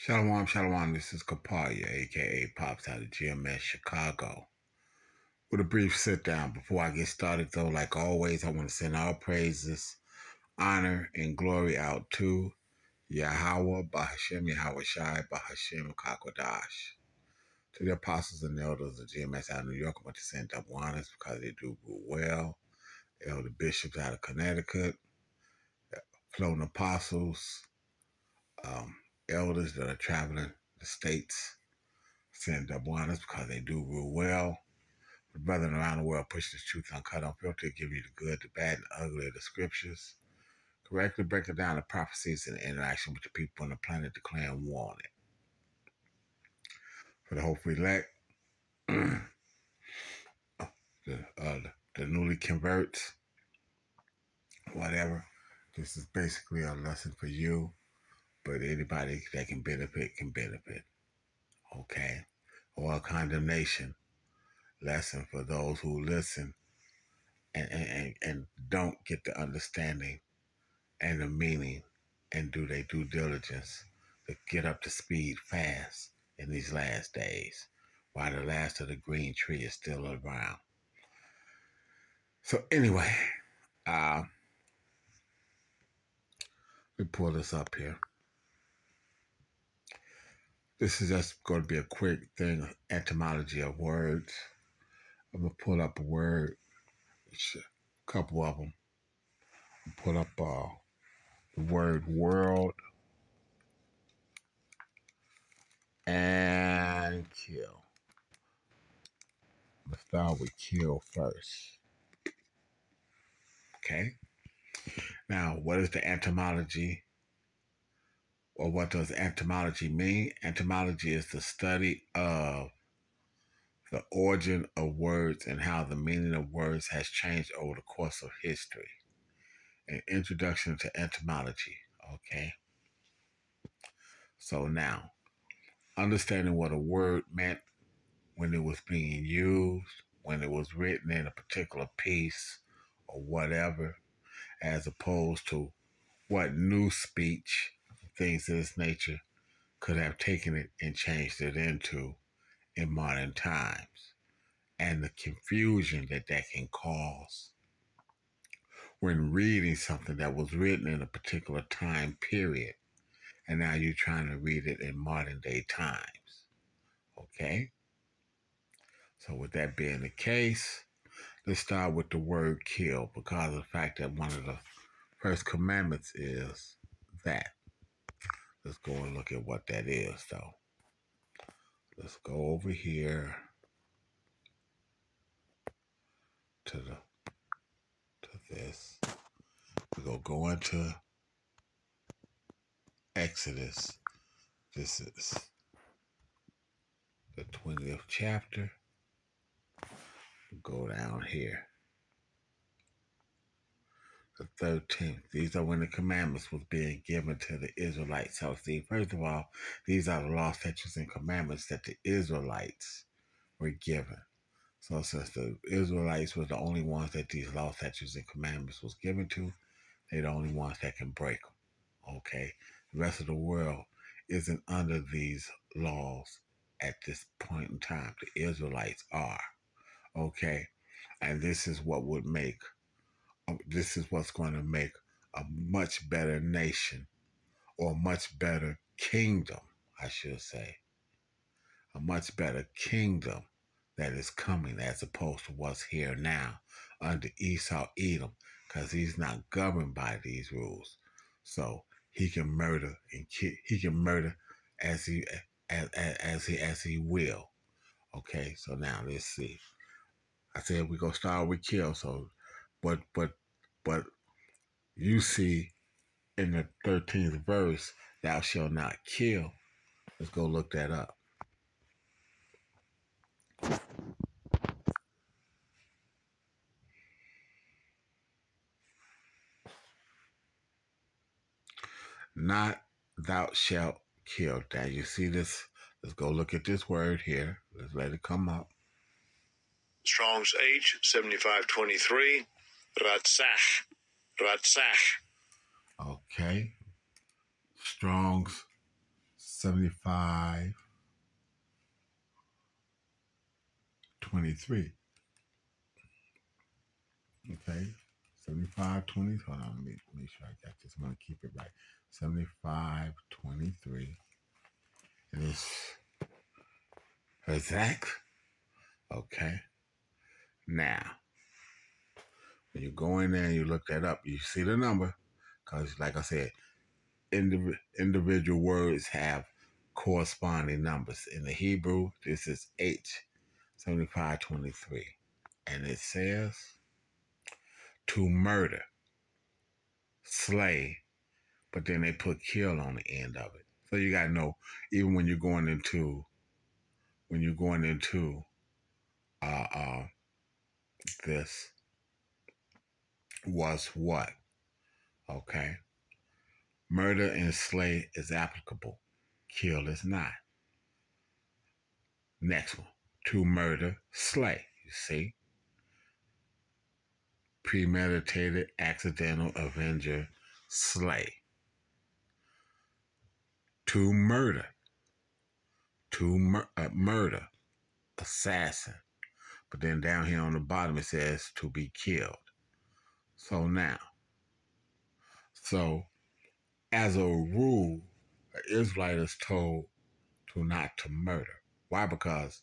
Shalom, shalom. This is Kapaya, aka Pops out of GMS Chicago. With a brief sit down. Before I get started, though, like always, I want to send all praises, honor, and glory out to Yahweh, Bahashem, Yahweh Shai, Bahashem, Kakwadash. To the apostles and elders of GMS out of New York, I want to send up honors because they do well. Elder bishops out of Connecticut, floating apostles, elders that are traveling the states, send up honors because they do real well. The brethren around the world push this truth uncut, unfiltered, give you the good, the bad, and the ugly of the scriptures. Correctly breaking down the prophecies and the interaction with the people on the planet, declaring war on it. For the hopeful elect, the newly converts, whatever. This is basically a lesson for you, but anybody that can benefit can benefit. Okay? Or a condemnation lesson for those who listen and don't get the understanding and the meaning and do their due diligence to get up to speed fast in these last days while the last of the green tree is still around. So anyway, let me pull this up here. This is just going to be a quick thing, etymology of words. I'm going to pull up a word, a couple of them. Pull up the word world and kill. Let's start with kill first. Okay? Now, what is the etymology? Or what does etymology mean? Etymology is the study of the origin of words and how the meaning of words has changed over the course of history. An introduction to etymology. Okay? So now, understanding what a word meant when it was being used, when it was written in a particular piece or whatever, as opposed to what new speech, things of this nature, could have taken it and changed it into in modern times, and the confusion that can cause when reading something that was written in a particular time period, and now you're trying to read it in modern day times. Okay? So with that being the case, let's start with the word kill, because of the fact that one of the first commandments is that. Let's go and look at what that is, though. Let's go over here to this. We're going to go into Exodus. This is the 20th chapter. Go down here. The 13th. These are when the commandments was being given to the Israelites. So see, first of all, these are the law, statutes, and commandments that the Israelites were given. So since the Israelites were the only ones that these law, statutes, and commandments was given to, they're the only ones that can break them. Okay? The rest of the world isn't under these laws at this point in time. The Israelites are. Okay? And this is what would make, this is what's going to make a much better nation, or a much better kingdom, I should say. A much better kingdom that is coming, as opposed to what's here now under Esau Edom, because he's not governed by these rules. So he can murder and he can murder as he will. Okay, so now let's see. I said we're gonna start with kill. So, but you see in the 13th verse, thou shalt not kill. Let's go look that up. Not thou shalt kill. Now you see this. Let's go look at this word here. Let's let it come up. Strong's H 7523. Ratzach. Ratzach. Okay. Strong's 7523. Okay, 7520. Hold on, let me make sure I got this. I'm gonna keep it right. 7523. And it's exact. Okay. Now, when you go in there and you look that up, you see the number, because, like I said, individual words have corresponding numbers. In the Hebrew, this is H7523, and it says to murder, slay, but then they put kill on the end of it. So you gotta know, even when you're going into uh, uh, this was what, okay? Murder and slay is applicable. Kill is not. Next one, to murder, slay. You see? Premeditated, accidental, avenger, slay. To murder. Murder, assassin. But then down here on the bottom it says to be killed. So as a rule, an Israelite is told to not to murder. Why? Because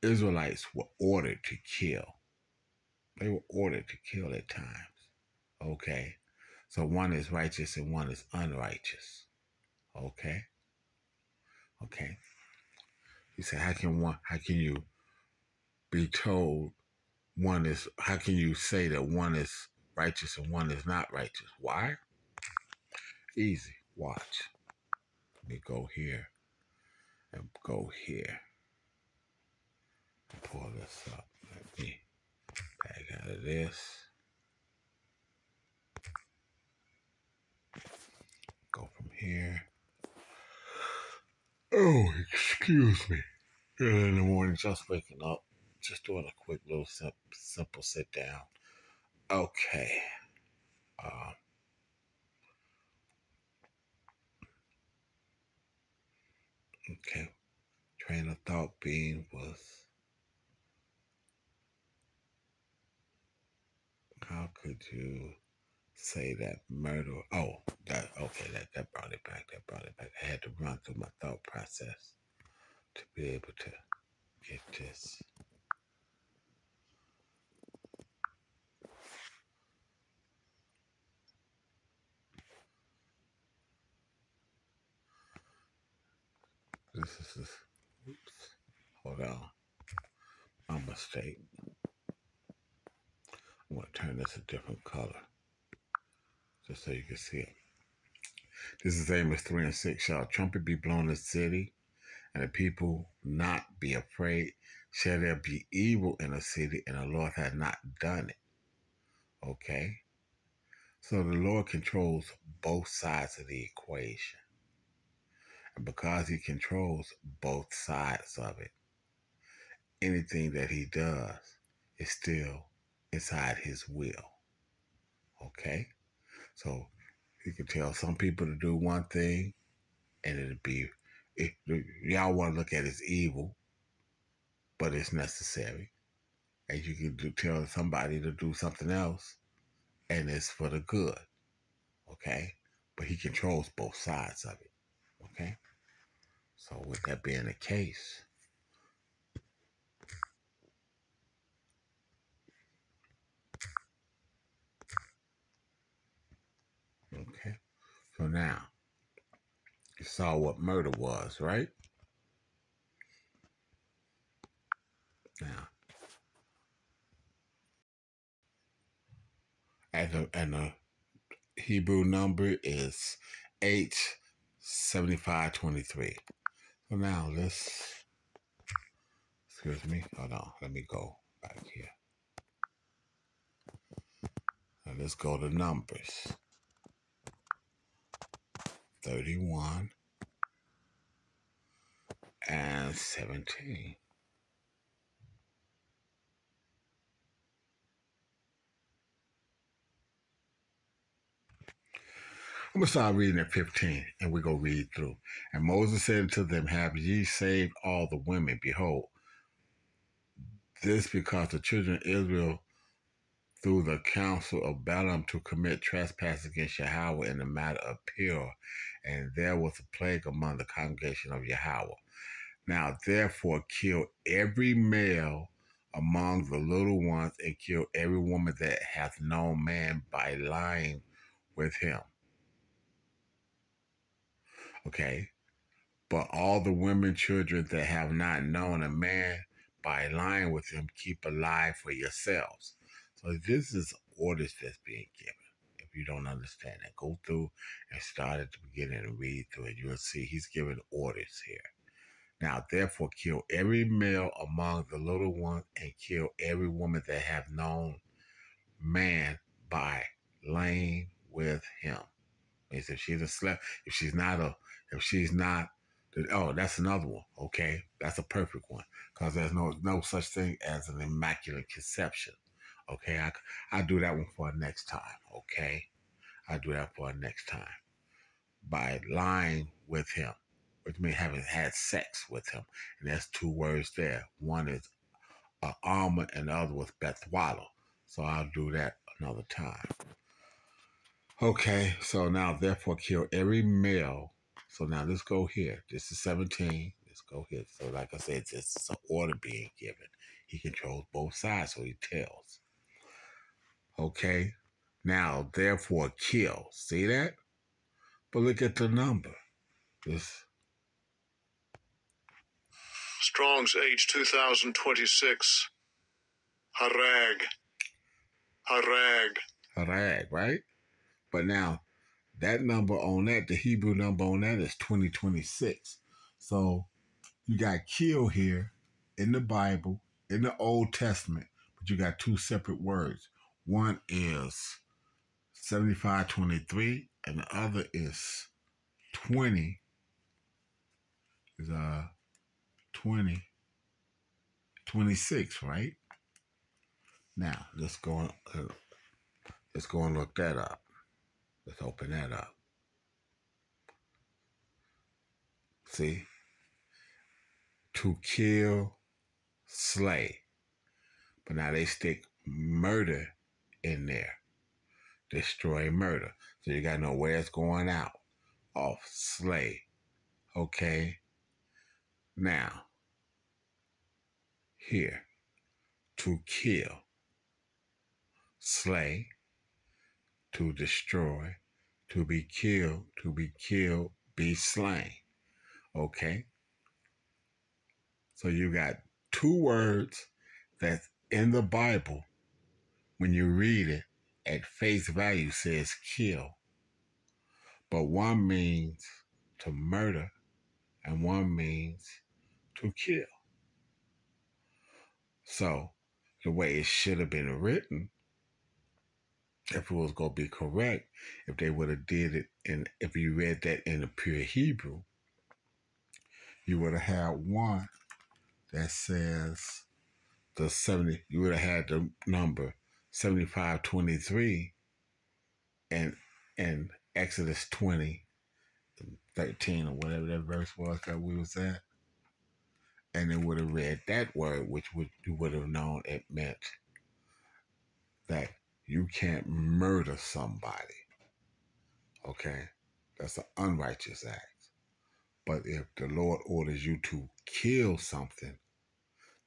Israelites were ordered to kill. They were ordered to kill at times. Okay? So one is righteous and one is unrighteous. Okay? Okay. He said, how can you be told how can you say that one is righteous and one is not righteous? Why? Easy. Watch. Let me go here and go here. Pull this up. Let me back out of this. Go from here. Oh, excuse me. Early in the morning, just waking up. Just doing a quick little simple sit down. Okay. Okay. Train of thought being was, how could you say that murder? Oh, that brought it back. That brought it back. I had to run through my thought process to be able to get this. Oops. Hold on. My mistake. I'm going to turn this a different color just so you can see it. This is Amos 3 and 6. Shall a trumpet be blown in the city, and the people not be afraid? Shall there be evil in the city, and the Lord has not done it? Okay? So the Lord controls both sides of the equation. And because he controls both sides of it, anything that he does is still inside his will. Okay? So he can tell some people to do one thing, and y'all want to look at it as evil, but it's necessary. And you can tell somebody to do something else, and it's for the good. Okay? But he controls both sides of it. Okay? So with that being the case, okay? So now, you saw what murder was, right? Now, and the Hebrew number is H7523. So now excuse me, hold on, let me go back here. Now let's go to numbers. 31 and 17. I'm going to start reading at 15, and we go read through. And Moses said unto them, have ye saved all the women? Behold, this because the children of Israel through the counsel of Balaam to commit trespass against Yahweh in the matter of Peor, and there was a plague among the congregation of Yahweh. Now therefore kill every male among the little ones, and kill every woman that hath known man by lying with him. Okay? But all the women, children that have not known a man by lying with him, keep alive for yourselves. So this is orders that's being given. If you don't understand that, go through and start at the beginning and read through it. You'll see he's giving orders here. Now, therefore, kill every male among the little ones, and kill every woman that have known man by laying with him. Means if she's a slut, if she's not, oh, that's another one. Okay, that's a perfect one, because there's no such thing as an immaculate conception. Okay, I do that one for next time. Okay, I do that for next time. By lying with him, which means having had sex with him, and there's two words there. One is Alma, and the other was Bethwala. So I'll do that another time. Okay, so now therefore kill every male. So now let's go here. This is 17. Let's go here. So like I said, this is an order being given. He controls both sides, so he tells. Okay, now therefore kill. See that? But look at the number. This Strong's H 2026. Harag. Harag, right? But now that number on that, the Hebrew number on that is 2026. So you got kill here in the Bible, in the Old Testament, but you got two separate words. One is 7523, and the other is 20. Is 26, right? Now let's go and look that up. Let's open that up. See? To kill, slay. But now they stick murder in there. Destroy, murder. So you gotta know where it's going out. Off, slay. Okay? Now, here. To kill, slay, to destroy, to be killed, be slain. Okay? So you got two words that's in the Bible. When you read it, at face value says kill. But one means to murder and one means to kill. So the way it should have been written, if it was going to be correct, if they would have did it, and if you read that in the pure Hebrew, you would have had one that says the 70, you would have had the number 7523 and Exodus 20:13 or whatever that verse was that we was at. And it would have read that word, which you would have known it meant that you can't murder somebody. Okay? That's an unrighteous act. But if the Lord orders you to kill something,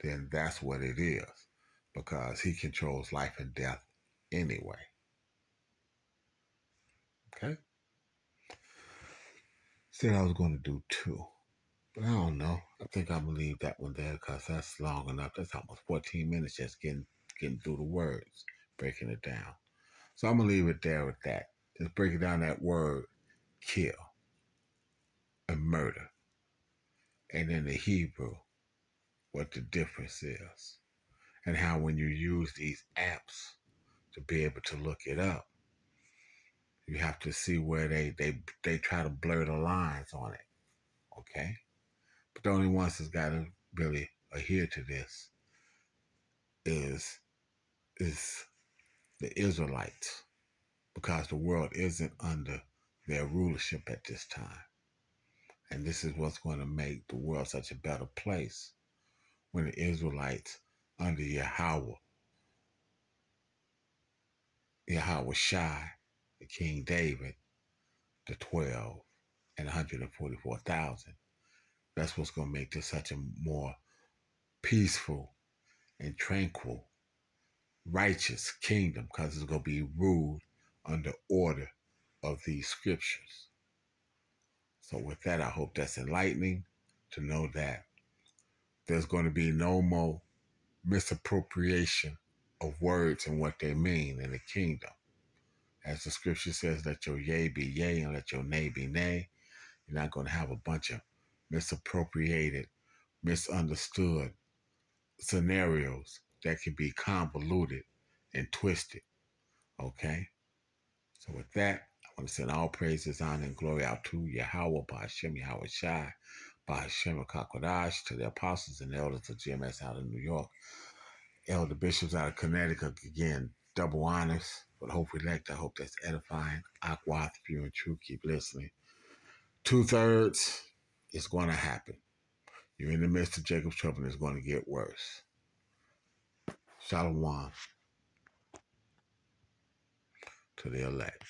then that's what it is, because he controls life and death anyway. Okay? Said I was going to do two, but I don't know. I think I'm going to leave that one there because that's long enough. That's almost 14 minutes just getting through the words, breaking it down. So I'm going to leave it there with that. Just breaking down that word, kill, and murder. And in the Hebrew, what the difference is. And how when you use these apps to be able to look it up, you have to see where they try to blur the lines on it. Okay? But the only ones that's got to really adhere to this is the Israelites, because the world isn't under their rulership at this time. And this is what's going to make the world such a better place when the Israelites under Yahweh Shai, the King David, the 12, and 144,000. That's what's going to make this such a more peaceful and tranquil, righteous kingdom, because it's going to be ruled under order of these scriptures. So with that, I hope that's enlightening to know that there's going to be no more misappropriation of words and what they mean in the kingdom. As the scripture says, let your yea be yea and let your nay be nay. You're not going to have a bunch of misappropriated, misunderstood scenarios that can be convoluted and twisted. Okay? So with that, I want to send all praises, honor, and glory out to Yahweh, Ba'ashem, Yahweh Shai, Ba'ashem, Kakodash, to the apostles and elders of GMS out of New York, elder bishops out of Connecticut. Again, double honors, but hopefully elect. I hope that's edifying. Akwath, pure and true, keep listening. 2/3 is going to happen. You're in the midst of Jacob's trouble and it's going to get worse. Shalom to the elect.